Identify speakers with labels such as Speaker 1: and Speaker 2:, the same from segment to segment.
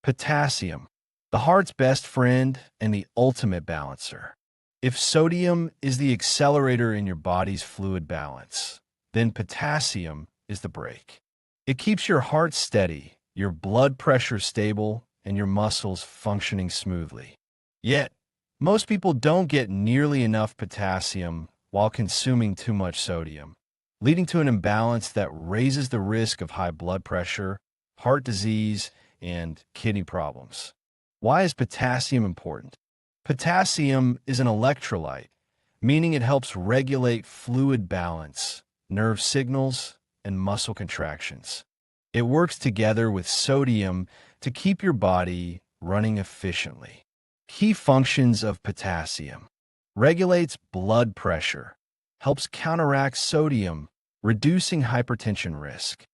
Speaker 1: Potassium, the heart's best friend and the ultimate balancer. If sodium is the accelerator in your body's fluid balance, then potassium is the brake. It keeps your heart steady, your blood pressure stable, and your muscles functioning smoothly. Yet, most people don't get nearly enough potassium while consuming too much sodium, leading to an imbalance that raises the risk of high blood pressure, heart disease, and kidney problems. Why is potassium important? Potassium is an electrolyte, meaning it helps regulate fluid balance, nerve signals, and muscle contractions. It works together with sodium to keep your body running efficiently. Key functions of potassium: regulates blood pressure, helps counteract sodium, reducing hypertension risk,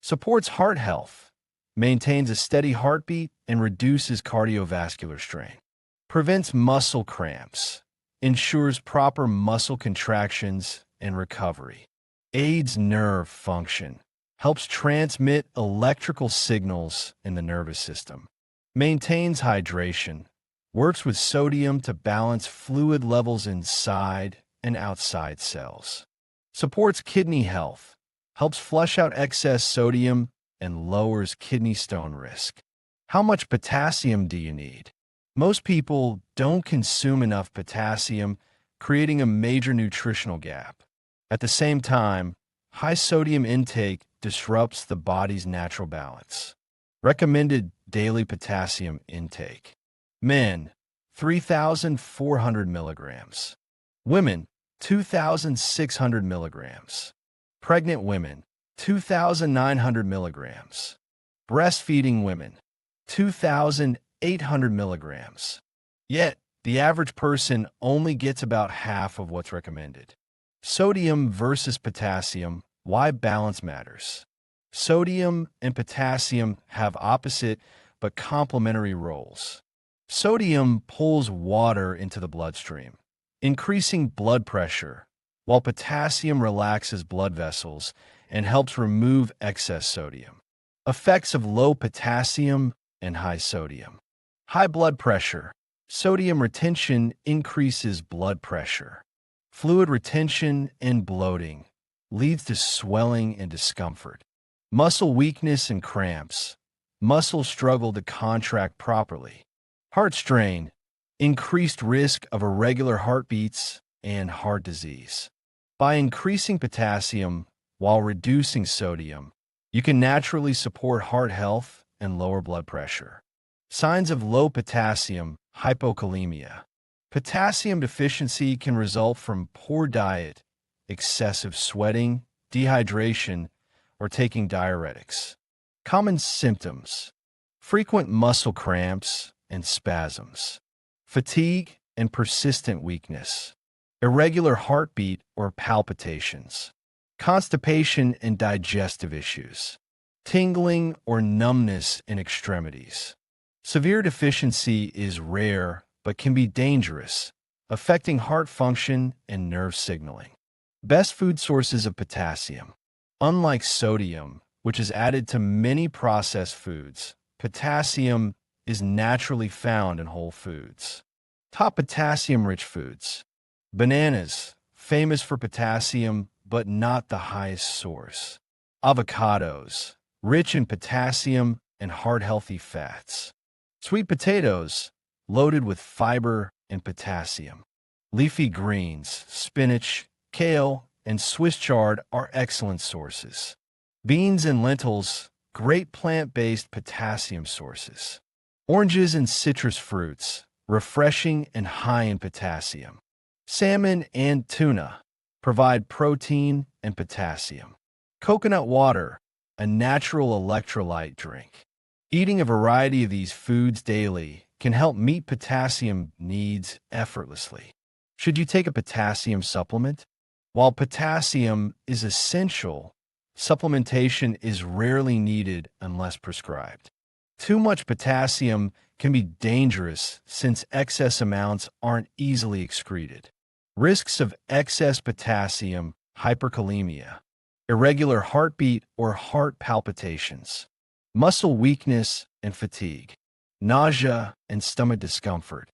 Speaker 1: supports heart health, maintains a steady heartbeat, and reduces cardiovascular strain, prevents muscle cramps, ensures proper muscle contractions and recovery, aids nerve function, helps transmit electrical signals in the nervous system, maintains hydration, works with sodium to balance fluid levels inside and outside cells, supports kidney health, helps flush out excess sodium, and lowers kidney stone risk. How much potassium do you need? Most people don't consume enough potassium, creating a major nutritional gap. At the same time, high sodium intake disrupts the body's natural balance. Recommended daily potassium intake: men, 3,400 milligrams. Women, 2,600 milligrams. Pregnant women, 2,900 milligrams. Breastfeeding women, 2,800 milligrams. Yet, the average person only gets about half of what's recommended. Sodium versus potassium: why balance matters. Sodium and potassium have opposite but complementary roles. Sodium pulls water into the bloodstream, increasing blood pressure, while potassium relaxes blood vessels and helps remove excess sodium. Effects of low potassium and high sodium: high blood pressure. Sodium retention increases blood pressure. Fluid retention and bloating leads to swelling and discomfort. Muscle weakness and cramps. Muscles struggle to contract properly. Heart strain, increased risk of irregular heartbeats and heart disease. By increasing potassium while reducing sodium, you can naturally support heart health and lower blood pressure. Signs of low potassium: hypokalemia. Potassium deficiency can result from poor diet, excessive sweating, dehydration, or taking diuretics. Common symptoms: frequent muscle cramps and spasms, fatigue and persistent weakness, irregular heartbeat or palpitations, constipation and digestive issues, tingling or numbness in extremities. Severe deficiency is rare but can be dangerous, affecting heart function and nerve signaling. Best food sources of potassium: unlike sodium, which is added to many processed foods, potassium is naturally found in whole foods. Top potassium-rich foods: bananas, famous for potassium but not the highest source. Avocados, rich in potassium and heart-healthy fats. Sweet potatoes, loaded with fiber and potassium. Leafy greens, spinach, kale, and Swiss chard are excellent sources. Beans and lentils, great plant-based potassium sources. Oranges and citrus fruits, refreshing and high in potassium. Salmon and tuna provide protein and potassium. Coconut water, a natural electrolyte drink. Eating a variety of these foods daily can help meet potassium needs effortlessly. Should you take a potassium supplement? While potassium is essential, supplementation is rarely needed unless prescribed. Too much potassium can be dangerous since excess amounts aren't easily excreted. Risks of excess potassium: hyperkalemia, irregular heartbeat or heart palpitations, muscle weakness and fatigue. nausea, and stomach discomfort.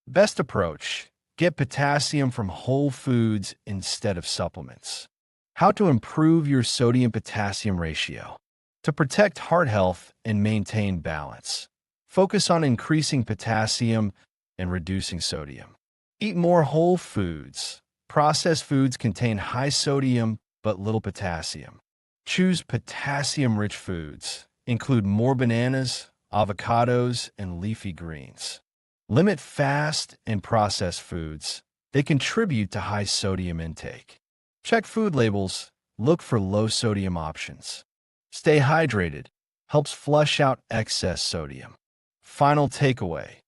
Speaker 1: Best approach: get potassium from whole foods instead of supplements. How to improve your sodium-potassium ratio. To protect heart health and maintain balance, focus on increasing potassium and reducing sodium. Eat more whole foods. Processed foods contain high sodium but little potassium. Choose potassium-rich foods. Include more bananas, avocados, and leafy greens. Limit fast and processed foods. They contribute to high sodium intake. Check food labels. Look for low-sodium options. Stay hydrated. Helps flush out excess sodium. Final takeaway: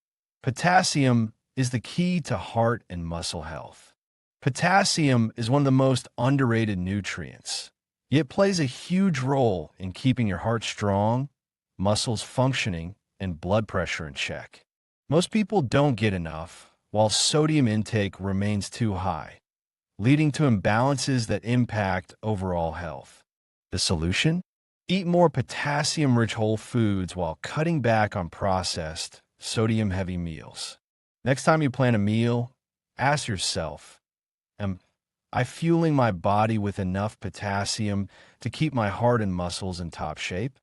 Speaker 1: potassium is the key to heart and muscle health. Potassium is one of the most underrated nutrients, yet plays a huge role in keeping your heart strong, muscles functioning, and blood pressure in check. Most people don't get enough, while sodium intake remains too high, leading to imbalances that impact overall health. The solution? Eat more potassium-rich whole foods while cutting back on processed, sodium-heavy meals. Next time you plan a meal, ask yourself, am I fueling my body with enough potassium to keep my heart and muscles in top shape?